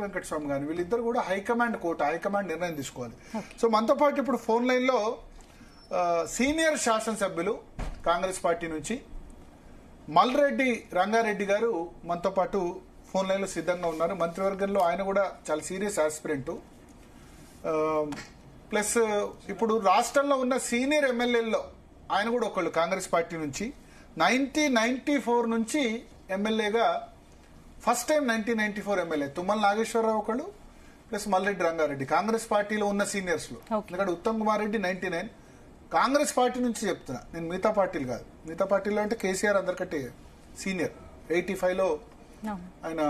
వెంకటస్వామి గాని వీళ్ళిద్దరు కూడా హైకమాండ్ హైకమాండ్ నిర్ణయం తీసుకోవాలి. సో మనతో పాటు ఇప్పుడు ఫోన్ లైన్ లో సీనియర్ శాసనసభ్యులు కాంగ్రెస్ పార్టీ నుంచి మల్రెడ్డి రంగారెడ్డి గారు మనతో పాటు ఫోన్ లైన్ లో సిద్ధంగా ఉన్నారు. మంత్రివర్గంలో ఆయన కూడా చాలా సీరియస్ ఆస్పిరెంట్. ప్లస్ ఇప్పుడు రాష్ట్రంలో ఉన్న సీనియర్ ఎమ్మెల్యేల్లో ఆయన కూడా ఒకళ్ళు కాంగ్రెస్ పార్టీ నుంచి 1994 నుంచి ఎమ్మెల్యేగా first time 1994 MLA Tummala Nageswara Rao ఒకళ్ళు ప్లస్ మల్రెడ్డి రంగారెడ్డి కాంగ్రెస్ పార్టీలో ఉన్న సీనియర్స్ లో. ఎందుకంటే ఉత్తమ్ కుమార్ రెడ్డి 99 కాంగ్రెస్ పార్టీ నుంచి చెప్తున్నా నేను, మిగతా పార్టీలు కాదు. మిగతా పార్టీలో అంటే కేసీఆర్ అందరికంటే సీనియర్ 85లో ఆయన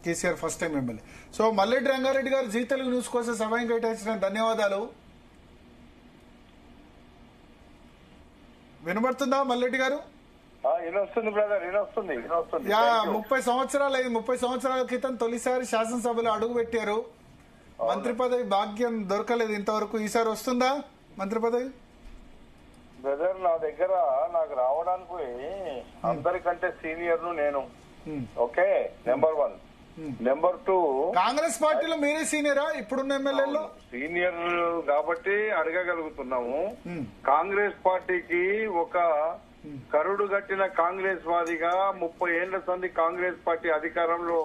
KCR first time MLA. So Malreddy Rangareddy గారు జీ తెలుగు న్యూస్ కోసం సమయం కేటాయించిన ధన్యవాదాలు. వినబడుతుందా మల్రెడ్డి గారు? 30 సంవత్సరాలు 30 సంవత్సరాల క్రితం తొలిసారి శాసనసభలో అడుగు పెట్టారు. మంత్రి పదవి భాగ్యం దొరకలేదు ఇంతవరకు. ఈసారి వస్తుందా మంత్రి పదవి? బ్రదర్, నా దగ్గర నాకు రావడానికి అందరికంటే సీనియర్ నేను. Okay, number 1. నెంబర్ 2, కాంగ్రెస్ పార్టీలో మీరే సీనియరా ఇప్పుడున్న ఎమ్మెల్యేలో? సీనియర్ కాబట్టి అడగగలుగుతున్నాము. కాంగ్రెస్ పార్టీకి ఒక కరుడు గట్టిన కాంగ్రెస్ వాదిగా 30 ఏళ్ల సంది కాంగ్రెస్ పార్టీ అధికారంలో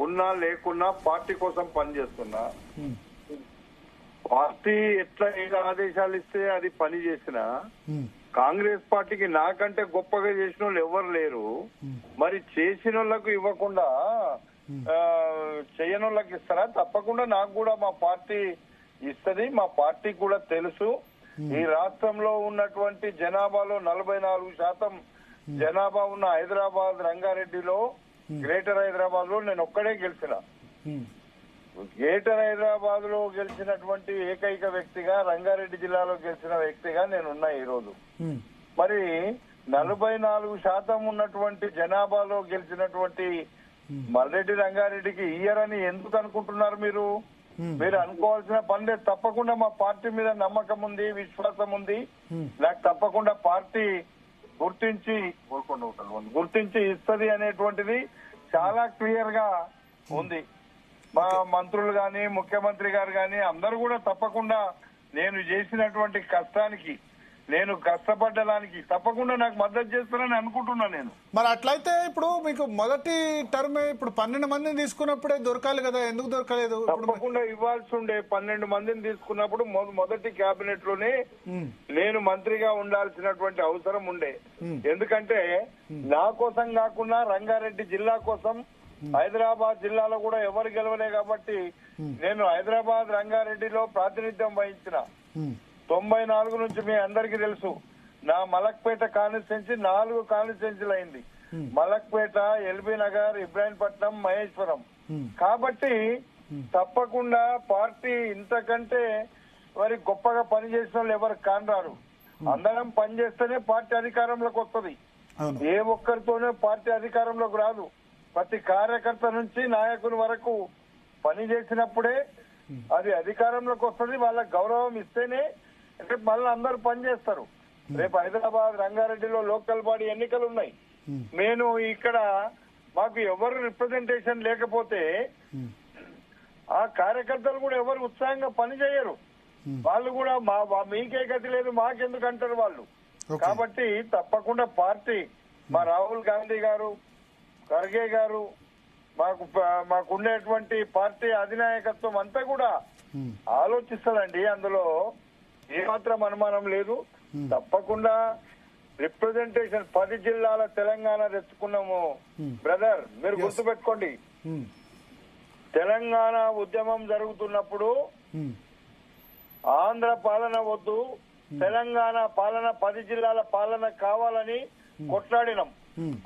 ఉన్నా లేకున్నా పార్టీ కోసం పనిచేస్తున్నా. పార్టీ ఎట్లా ఏదో ఆదేశాలు ఇస్తే అది పని చేసినా కాంగ్రెస్ పార్టీకి నాకంటే గొప్పగా చేసిన వాళ్ళు ఎవరు లేరు. మరి చేసిన వాళ్ళకు ఇవ్వకుండా చేయని వాళ్ళకి ఇస్తారా? తప్పకుండా నాకు కూడా మా పార్టీ ఇస్తది. మా పార్టీకి కూడా తెలుసు ఈ రాష్ట్రంలో ఉన్నటువంటి జనాభాలో 44% జనాభా ఉన్న హైదరాబాద్ రంగారెడ్డిలో గ్రేటర్ హైదరాబాద్ లో నేను ఒక్కడే గెలిచిన. గ్రేటర్ హైదరాబాద్ లో గెలిచినటువంటి ఏకైక వ్యక్తిగా, రంగారెడ్డి జిల్లాలో గెలిచిన వ్యక్తిగా నేనున్నా ఈ రోజు. మరి 44% ఉన్నటువంటి జనాభాలో గెలిచినటువంటి మల్రెడ్డి రంగారెడ్డికి ఇయ్యరని ఎందుకు అనుకుంటున్నారు మీరు? మీరు అనుకోవాల్సిన పని లేదు. తప్పకుండా మా పార్టీ మీద నమ్మకం ఉంది, విశ్వాసం ఉంది. నాకు తప్పకుండా పార్టీ గుర్తించి ఇస్తది అనేటువంటిది చాలా క్లియర్ గా ఉంది. మా మంత్రులు గాని, ముఖ్యమంత్రి గారు గాని అందరూ కూడా తప్పకుండా నేను చేసినటువంటి కష్టానికి, నేను కష్టపడ్డడానికి తప్పకుండా నాకు మద్దతు చేస్తారని అనుకుంటున్నా నేను. మరి అట్లయితే ఇప్పుడు మీకు మొదటి టర్మ్ ఇప్పుడు 12 మందిని తీసుకున్నప్పుడే దొరకాలి కదా, ఎందుకు దొరకలేదు? తప్పకుండా ఇవ్వాల్సి ఉండే. 12 మందిని తీసుకున్నప్పుడు మొదటి కేబినెట్ లోనే నేను మంత్రిగా ఉండాల్సినటువంటి అవసరం ఉండే. ఎందుకంటే నా కోసం కాకుండా రంగారెడ్డి జిల్లా కోసం, హైదరాబాద్ జిల్లాలో కూడా ఎవరు గెలవలే కాబట్టి నేను హైదరాబాద్ రంగారెడ్డిలో ప్రాతినిధ్యం వహించిన. 94 నుంచి మీ అందరికీ తెలుసు నా మలక్పేట కాన్స్టిట్యున్సీ 4 కాన్స్టిట్యున్సీలు అయింది. మలక్పేట, ఎల్బీ నగర్, ఇబ్రాహీంపట్నం, మహేశ్వరం. కాబట్టి తప్పకుండా పార్టీ ఇంతకంటే మరి గొప్పగా పనిచేసిన వాళ్ళు ఎవరు కానరారు. అందరం పనిచేస్తేనే పార్టీ అధికారంలోకి వస్తుంది. ఏ ఒక్కరితోనే పార్టీ అధికారంలోకి రాదు. ప్రతి కార్యకర్త నుంచి నాయకుని వరకు పనిచేసినప్పుడే అది అధికారంలోకి వస్తుంది. వాళ్ళకి గౌరవం ఇస్తేనే రేపు మళ్ళీ అందరూ పనిచేస్తారు. రేపు హైదరాబాద్ రంగారెడ్డిలో లోకల్ బాడీ ఎన్నికలు ఉన్నాయి. నేను ఇక్కడ మాకు ఎవరు రిప్రజెంటేషన్ లేకపోతే ఆ కార్యకర్తలు కూడా ఎవరు ఉత్సాహంగా పనిచేయరు. వాళ్ళు కూడా మీకే గతి లేదు మాకెందుకు అంటారు వాళ్ళు. కాబట్టి తప్పకుండా పార్టీ, మా రాహుల్ గాంధీ గారు, ఖర్గే గారు, మాకుండేటువంటి పార్టీ అధినాయకత్వం అంతా కూడా ఆలోచిస్తుందండి. అందులో ఏమాత్రం అనుమానం లేదు. తప్పకుండా రిప్రజెంటేషన్ 10 జిల్లాల తెలంగాణ తెచ్చుకున్నాము. బ్రదర్, మీరు గుర్తుపెట్టుకోండి, తెలంగాణ ఉద్యమం జరుగుతున్నప్పుడు ఆంధ్ర పాలన వద్దు, తెలంగాణ పాలన 10 జిల్లాల పాలన కావాలని కొట్లాడినాం.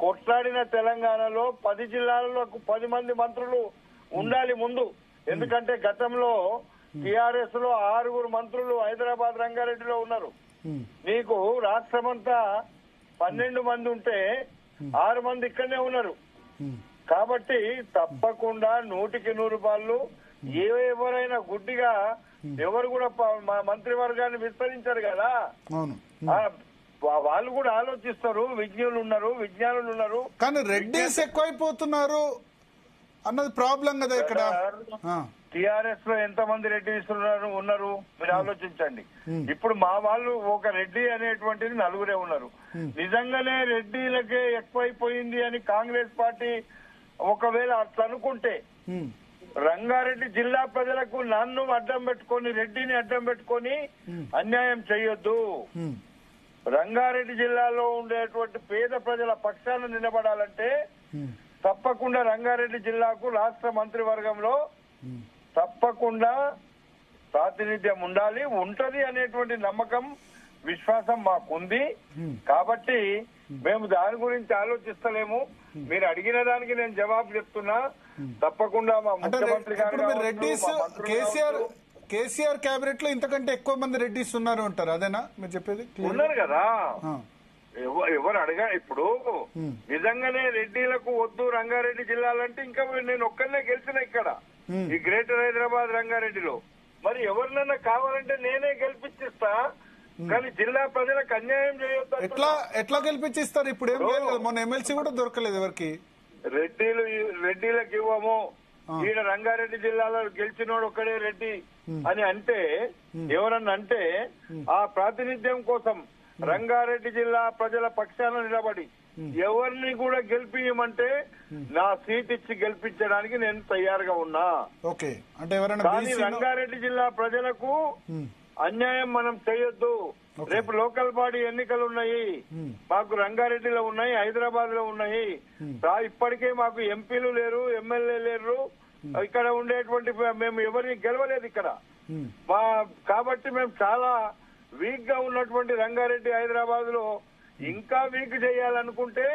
కొట్లాడిన తెలంగాణలో 10 జిల్లాలకు 10 మంది మంత్రులు ఉండాలి ముందు. ఎందుకంటే గతంలో టిఆర్ఎస్ లో 6 మంత్రులు హైదరాబాద్ రంగారెడ్డిలో ఉన్నారు. నీకు రాష్ట్రమంతా 12 మంది ఉంటే 6 మంది ఇక్కడనే ఉన్నారు. కాబట్టి తప్పకుండా 100కి 100 ఎవరైనా గుడ్డిగా ఎవరు కూడా మంత్రివర్గాన్ని విస్తరించారు కదా, వాళ్ళు కూడా ఆలోచిస్తారు. విజ్ఞానులు ఉన్నారు. కానీ రెడ్డిస్ ఎక్కువైపోతున్నారు. అన్నది ప్రాబ్లం కదా ఇక్కడ. టిఆర్ఎస్ లో ఎంతమంది రెడ్డిస్ ఉన్నారు మీరు ఆలోచించండి. ఇప్పుడు మా వాళ్ళు ఒక రెడ్డి అనేటువంటిది నలుగురే ఉన్నారు. నిజంగానే రెడ్డిలకే ఎక్కువైపోయింది అని కాంగ్రెస్ పార్టీ ఒకవేళ అట్లా అనుకుంటే రంగారెడ్డి జిల్లా ప్రజలకు నన్ను అడ్డం పెట్టుకొని రెడ్డిని అడ్డం పెట్టుకొని అన్యాయం చేయొద్దు. రంగారెడ్డి జిల్లాలో ఉండేటువంటి పేద ప్రజల పక్షాన నిలబడాలంటే తప్పకుండా రంగారెడ్డి జిల్లాకు రాష్ట్ర మంత్రివర్గంలో తప్పకుండా ప్రాతినిధ్యం ఉంటది అనేటువంటి నమ్మకం విశ్వాసం మాకుంది. కాబట్టి మేము దాని గురించి ఆలోచిస్తలేము. మీరు అడిగిన దానికి నేను జవాబు చెప్తున్నా. తప్పకుండా మా ముఖ్యమంత్రి గారు కేసీఆర్ కేబినెట్ లో ఇంతకంటే ఎక్కువ మంది రెడ్డిస్ ఉన్నారు అంటారు, అదేనా మీరు చెప్పేది? ఉన్నారు కదా, ఎవరు అడగా. ఇప్పుడు నిజంగానే రెడ్డిలకు వద్దు రంగారెడ్డి జిల్లాలంటే ఇంకా నేను ఒక్కనే గెలిచిన ఇక్కడ ఈ గ్రేటర్ హైదరాబాద్ రంగారెడ్డిలో. మరి ఎవరినన్నా కావాలంటే నేనే గెలిపించిస్తా, కానీ జిల్లా ప్రజలకు అన్యాయం చేయొద్దు. ఎట్లా గెలిపించిస్తారు? ఇప్పుడు ఏం లేదు కదా, మొన్న ఎమ్మెల్సీ కూడా దొరకలేదు ఎవరికి. రెడ్డిలకు ఇవ్వము, ఈయన రంగారెడ్డి జిల్లాలో గెలిచినోడు ఒక్కడే రెడ్డి అని అంటే ఎవరన్నా అంటే ఆ ప్రాతినిధ్యం కోసం రంగారెడ్డి జిల్లా ప్రజల పక్షాన నిలబడి ఎవరిని కూడా గెలిపియమంటే నా సీట్ ఇచ్చి గెలిపించడానికి నేను తయారుగా ఉన్నా. కానీ రంగారెడ్డి జిల్లా ప్రజలకు అన్యాయం మనం చేయొద్దు. రేపు లోకల్ బాడీ ఎన్నికలు ఉన్నాయి, మాకు రంగారెడ్డిలో ఉన్నాయి, హైదరాబాద్ లో ఉన్నాయి. ఇప్పటికే మాకు ఎంపీలు లేరు, ఎమ్మెల్యే లేరు. ఇక్కడ ఉండేటువంటి మేము ఎవరిని గెలవలేదు ఇక్కడ. కాబట్టి మేము చాలా వీక్ గా ఉన్నటువంటి రంగారెడ్డి హైదరాబాద్ లో ఇంకా వీక్ చేయాలనుకుంటే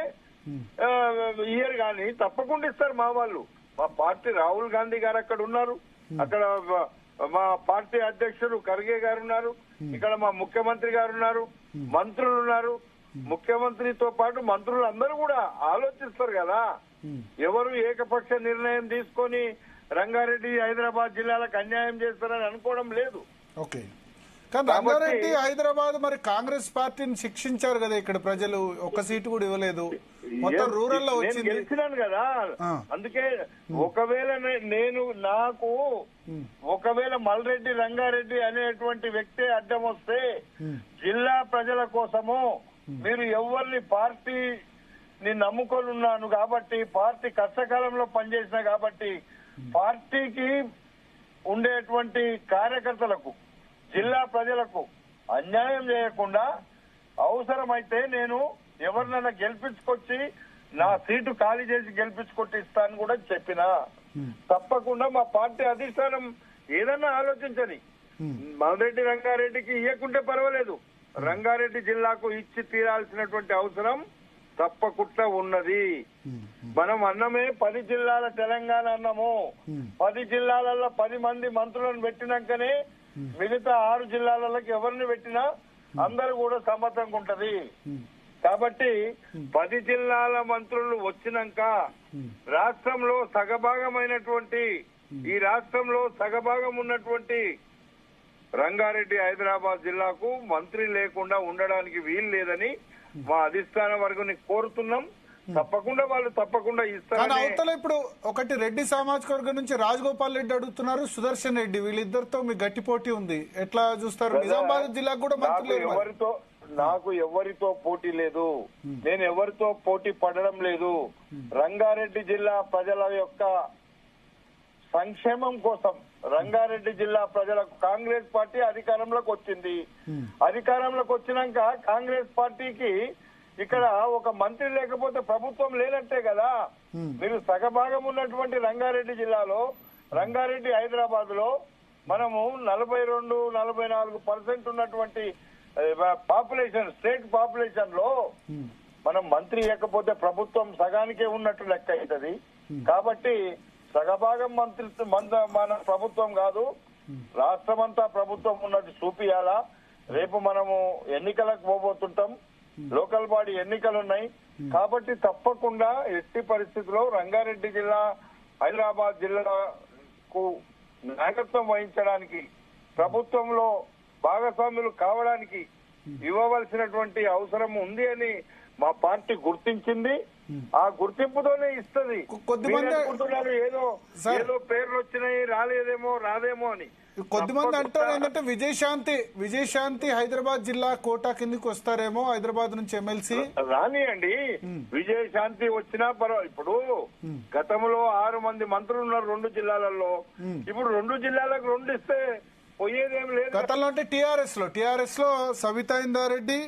ఇయర్ గాని తప్పకుండా ఇస్తారు మా వాళ్ళు. మా పార్టీ రాహుల్ గాంధీ గారు అక్కడ ఉన్నారు, అక్కడ మా పార్టీ అధ్యక్షుడు ఖర్గే గారు ఉన్నారు, ఇక్కడ మా ముఖ్యమంత్రి గారు ఉన్నారు, మంత్రులు ఉన్నారు. ముఖ్యమంత్రితో పాటు మంత్రులు అందరూ కూడా ఆలోచిస్తారు కదా. ఎవరు ఏకపక్ష నిర్ణయం తీసుకొని రంగారెడ్డి హైదరాబాద్ జిల్లాలకు అన్యాయం చేస్తారని అనుకోవడం లేదు. ఓకే, కానీ రంగారెడ్డి హైదరాబాద్ మరి కాంగ్రెస్ పార్టీని శిక్షించారు కదా ఇక్కడ ప్రజలు, ఒక్క సీటు కూడా ఇవ్వలేదు, మొత్తం రూరల్ లో వచ్చింది. గెలిచినాను కదా, అందుకే ఒకవేళ ఒకవేళ మల్రెడ్డి రంగారెడ్డి అనేటువంటి వ్యక్తి అడ్డం వస్తే జిల్లా ప్రజల కోసము మీరు ఎవరిని పార్టీని నమ్ముకొని ఉన్నాను కాబట్టి, పార్టీ కష్టకాలంలో పనిచేసిన కాబట్టి పార్టీకి ఉండేటువంటి కార్యకర్తలకు జిల్లా ప్రజలకు అన్యాయం చేయకుండా అవసరమైతే నేను ఎవరినైనా గెలిపించుకొచ్చి నా సీటు ఖాళీ చేసి గెలిపించుకొట్టి ఇస్తాను కూడా చెప్పినా. తప్పకుండా మా పార్టీ అధిష్టానం ఏదన్నా ఆలోచించని. మల్రెడ్డి రంగారెడ్డికి ఇవ్వకుంటే పర్వాలేదు, రంగారెడ్డి జిల్లాకు ఇచ్చి తీరాల్సినటువంటి అవసరం తప్పకుండా ఉన్నది. మనం అన్నమే 10 జిల్లాల తెలంగాణ అన్నము. 10 జిల్లాలలో 10 మంది మంత్రులను పెట్టినాకనే మిగతా 6 జిల్లాలకు ఎవరిని పెట్టినా అందరూ కూడా సమ్మతంగా ఉంటది. కాబట్టి 10 జిల్లాల మంత్రులు వచ్చినాక రాష్ట్రంలో సగభాగమైనటువంటి ఈ రాష్ట్రంలో సగభాగం ఉన్నటువంటి రంగారెడ్డి హైదరాబాద్ జిల్లాకు మంత్రి లేకుండా ఉండడానికి వీలు లేదని మా అధిష్టాన వర్గాన్ని కోరుతున్నాం. తప్పకుండా వాళ్ళు తప్పకుండా ఇస్తారు. అవతల ఇప్పుడు ఒకటి రెడ్డి సామాజిక వర్గం నుంచి రాజగోపాల్ రెడ్డి అడుగుతున్నారు, సుదర్శన్ రెడ్డి, వీళ్ళిద్దరితో మీ గట్టి పోటీ ఉంది, ఎట్లా చూస్తారు? నిజామాబాద్ జిల్లాకు కూడా నాకు ఎవరితో పోటీ లేదు, నేను ఎవరితో పోటీ పడడం లేదు. రంగారెడ్డి జిల్లా ప్రజల యొక్క సంక్షేమం కోసం రంగారెడ్డి జిల్లా ప్రజలకు కాంగ్రెస్ పార్టీ అధికారంలోకి వచ్చింది. అధికారంలోకి వచ్చినాక కాంగ్రెస్ పార్టీకి ఇక్కడ ఒక మంత్రి లేకపోతే ప్రభుత్వం లేనట్టే కదా. మీరు సగభాగం ఉన్నటువంటి రంగారెడ్డి జిల్లాలో, రంగారెడ్డి హైదరాబాద్ లో మనము 42-44% ఉన్నటువంటి పాపులేషన్, స్టేట్ పాపులేషన్ లో మనం మంత్రి లేకపోతే ప్రభుత్వం సగానికే ఉన్నట్టు లెక్క అవుతుంది. కాబట్టి సగభాగం మంత్రిత్వం మన ప్రభుత్వం కాదు, రాష్ట్రమంతా ప్రభుత్వం ఉన్నట్టు చూపియాలా. రేపు మనము ఎన్నికలకు పోబోతుంటాం, లోకల్ బాడీ ఎన్నికలు ఉన్నాయి. కాబట్టి తప్పకుండా ఎట్టి పరిస్థితుల్లో రంగారెడ్డి జిల్లా హైదరాబాద్ జిల్లాకు నాయకత్వం వహించడానికి, ప్రభుత్వంలో భాగస్వాములు కావడానికి ఇవ్వవలసినటువంటి అవసరం ఉంది అని మా పార్టీ గుర్తించింది. ఆ గుర్తింపుతోనే ఇస్తది. కొద్దిమంది అనుకుంటున్నారు ఏదో పేర్లు వచ్చినాయి రాదేమో అని. కొద్దిమంది అంటారు ఏంటంటే విజయశాంతి హైదరాబాద్ జిల్లా కోటా కిందకి వస్తారేమో, హైదరాబాద్ నుంచి ఎమ్మెల్సీ రానియండి. విజయశాంతి వచ్చినా పర్వాలేదు. ఇప్పుడు గతంలో 6 మంది మంత్రులు ఉన్నారు 2 జిల్లాలలో. ఇప్పుడు 2 జిల్లాలకు 2 ఇస్తే పోయేదేం లేదు. గతంలో అంటే టిఆర్ఎస్ లో సవితా ఇందారెడ్డి,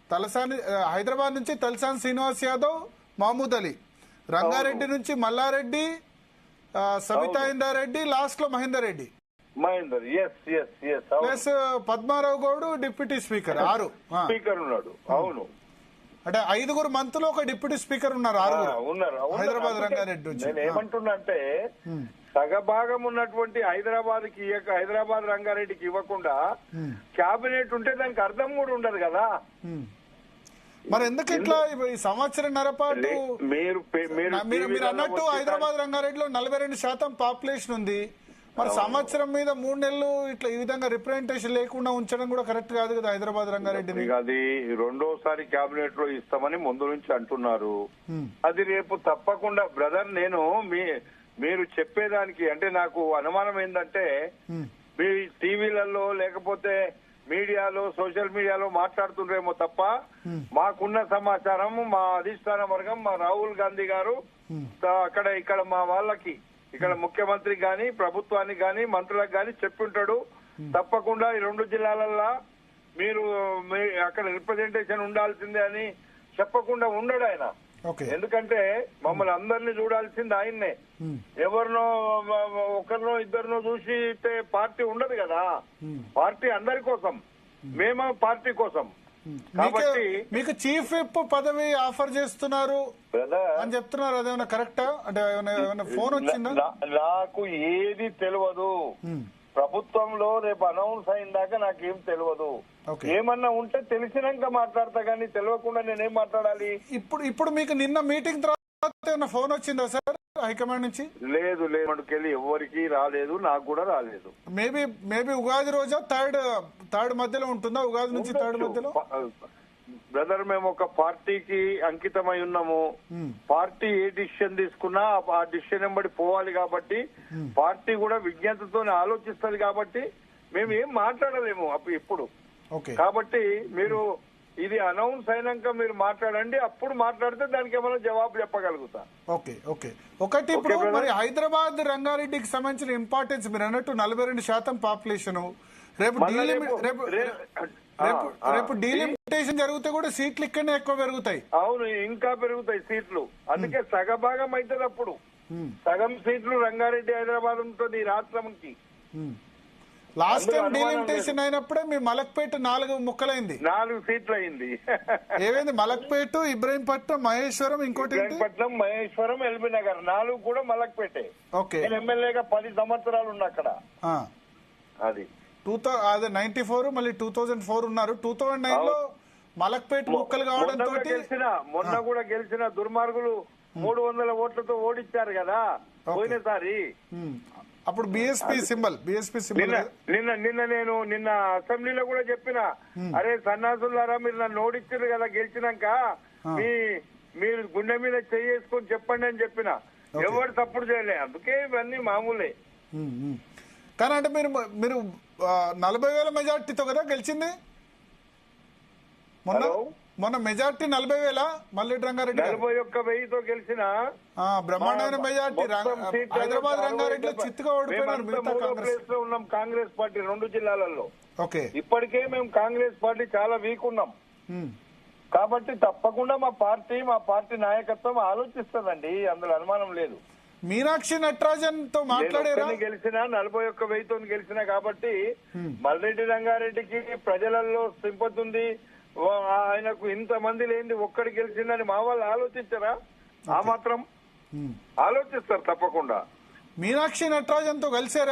తలసాని హైదరాబాద్ నుంచి తలసాని శ్రీనివాస్ యాదవ్, మహమూద్ అలీ, రంగారెడ్డి నుంచి మల్లారెడ్డి, సవితా ఇందారెడ్డి, లాస్ట్ లో Mahender Reddy, plus Padmarao Goud deputy speaker 6 speaker ఉన్నాడు. అవును, అంటే 5 మంత్రులు ఒక డిప్యూటీ స్పీకర్ ఉన్నారు, 6 ఉన్నారు. హైదరాబాద్ రంగారెడ్డి నుంచి. నేను ఏమంటున్నా అంటే సగభాగం ఉన్నటువంటి హైదరాబాద్ రంగారెడ్డికి ఇవ్వకుండా క్యాబినెట్ ఉంటే దానికి అర్థం కూడా ఉండదు కదా. మరి ఎందుకు ఇట్లా ఈ సంవత్సరంన్నర పాటు మీరు అన్నట్టు హైదరాబాద్ రంగారెడ్డిలో 42% పాపులేషన్ ఉంది. మరి సంవత్సరం మీద 3 నెలలు ఇట్లా ఈ విధంగా రిప్రజెంటేషన్ లేకుండా ఉంచడం కూడా కరెక్ట్ కాదు కదా హైదరాబాద్ రంగారెడ్డిని. అది 2వ క్యాబినెట్ లో ఇస్తామని ముందు నుంచి అంటున్నారు. అది రేపు తప్పకుండా బ్రదర్, నేను మీరు చెప్పేదానికి అంటే నాకు అనుమానం ఏంటంటే మీ టీవీలలో లేకపోతే మీడియాలో సోషల్ మీడియాలో మాట్లాడుతుండ్రేమో తప్ప మాకున్న సమాచారం మా అధిష్టాన వర్గం మా రాహుల్ గాంధీ గారు ఇక్కడ మా వాళ్ళకి ఇక్కడ ముఖ్యమంత్రికి గాని ప్రభుత్వానికి గాని మంత్రులకు గాని చెప్పుంటాడు. తప్పకుండా ఈ 2 జిల్లాలల్లో మీరు అక్కడ రిప్రజెంటేషన్ ఉండాల్సిందే అని చెప్పకుండా ఉండడు ఆయన. ఎందుకంటే మమ్మల్ని అందరినీ చూడాల్సింది ఆయన్నే. ఎవరినో ఒకరినో ఇద్దరినో చూసి పార్టీ ఉండదు కదా. పార్టీ అందరి కోసం, మేము పార్టీ కోసం. కాబట్టి మీకు చీఫ్ విప్ పదవి ఆఫర్ చేస్తున్నారు అని చెప్తున్నారు, అదేమన్నా కరెక్టా? అంటే ఏమైనా ఫోన్ వచ్చిందా? నాకు ఏది తెలియదు. ప్రభుత్వంలో రేపు అనౌన్స్ అయిన దాకా నాకేం తెలియదు. ఏమన్నా ఉంటే తెలిసినాక మాట్లాడతా గానీ తెలియకుండా నేనేం మాట్లాడాలి? ఇప్పుడు మీకు నిన్న మీటింగ్ తర్వాత ఫోన్ వచ్చిందా సార్ హైకమాండ్ నుంచి? లేదు, లేదుకెళ్ళి ఎవరికి రాలేదు, నాకు కూడా రాలేదు. మేబీ ఉగాది రోజా థర్డ్ మధ్యలో ఉంటుందా? ఉగాది నుంచి థర్డ్ మధ్యలో బ్రదర్, మేము ఒక పార్టీకి అంకితమై ఉన్నాము. పార్టీ ఏ డిసిషన్ తీసుకున్నా ఆ డిసిషన్ వెంబడి పోవాలి కాబట్టి పార్టీ కూడా విజ్ఞతతో ఆలోచిస్తుంది కాబట్టి మేము ఏం మాట్లాడలేము ఇప్పుడు. కాబట్టి మీరు ఇది అనౌన్స్ అయినాక మీరు మాట్లాడండి, అప్పుడు మాట్లాడితే దానికి ఏమైనా జవాబు చెప్పగలుగుతా. ఒకటి ఇప్పుడు మరి హైదరాబాద్ రంగారెడ్డికి సంబంధించిన ఇంపార్టెన్స్ మీరు అన్నట్టు 42% పాపులేషన్. రేపు డీలిమిటేషన్ జరిగితే కూడా సీట్లు ఇక్కడనే ఎక్కువ పెరుగుతాయి. అవును, ఇంకా పెరుగుతాయి సీట్లు. అందుకే సగభాగం అవుతుంది. అప్పుడు సగం సీట్లు రంగారెడ్డి హైదరాబాద్ ఉంటుంది ఈ రాష్ట్రంకి. లాస్ట్ టైం డీలిమిటేషన్ అయినప్పుడే మీ మలక్పేట 4 ముక్కలైంది, 4 సీట్లు అయింది. ఏమైంది? మలక్పేట, ఇబ్రహీంపట్నం, మహేశ్వరం, ఇంకోటి ఇబ్రహీంపట్నం, మహేశ్వరం, ఎల్బీ నగర్ 4 కూడా మలక్పేటే. నేను ఎమ్మెల్యేగా 10 సంవత్సరాలు ఉన్నా అక్కడ. అది 94 మళ్ళీ 2004 ఉన్నారు. 2009 లో మలక్పేట ముక్కలు కావడంతో మొన్న కూడా గెలిచిన దుర్మార్గులు 300 ఓట్లతో ఓడించారు కదా పోయినసారి. అప్పుడు బీఎస్పీ సింబల్ నిన్న అసెంబ్లీలో కూడా చెప్పిన, అరే సన్నాసులారా మీరు నన్ను ఓడించారు కదా గెలిచినాక మీరు గుండె మీద చేసుకొని చెప్పండి అని చెప్పిన. ఎవరు తప్పుడు చేయలే. అందుకే ఇవన్నీ మామూలే. కానీ అంటే మీరు 40,000 మెజార్టీతో కదా గెలిచింది మొన్న మెజార్టీ 40,000 మళ్ళీ రంగారెడ్డి 41,000తో గెలిచిన బ్రహ్మాండమైన మెజార్టీ. హైదరాబాద్ రంగారెడ్డిలో చిత్తుగా ఓడిపోయినారు. ఉన్నాం కాంగ్రెస్ పార్టీ 2 జిల్లాలలో. ఇప్పటికే మేము కాంగ్రెస్ పార్టీ చాలా వీక్ ఉన్నాం. కాబట్టి తప్పకుండా మా పార్టీ నాయకత్వం ఆలోచిస్తుందండి, అందులో అనుమానం లేదు. మీనాక్షి నటరాజన్ తో మాట్లాడారా? గెలిచిన 41,000తో గెలిచిన కాబట్టి మల్రెడ్డి రంగారెడ్డికి ప్రజలలో సింపతి ఉంది. ఆయనకు ఇంతమంది లేని ఒక్కడి గెలిచిందని మా వాళ్ళు ఆలోచించారా? ఆ మాత్రం ఆలోచిస్తారు తప్పకుండా. మీనాక్షి నటరాజన్ తో కలిసారా?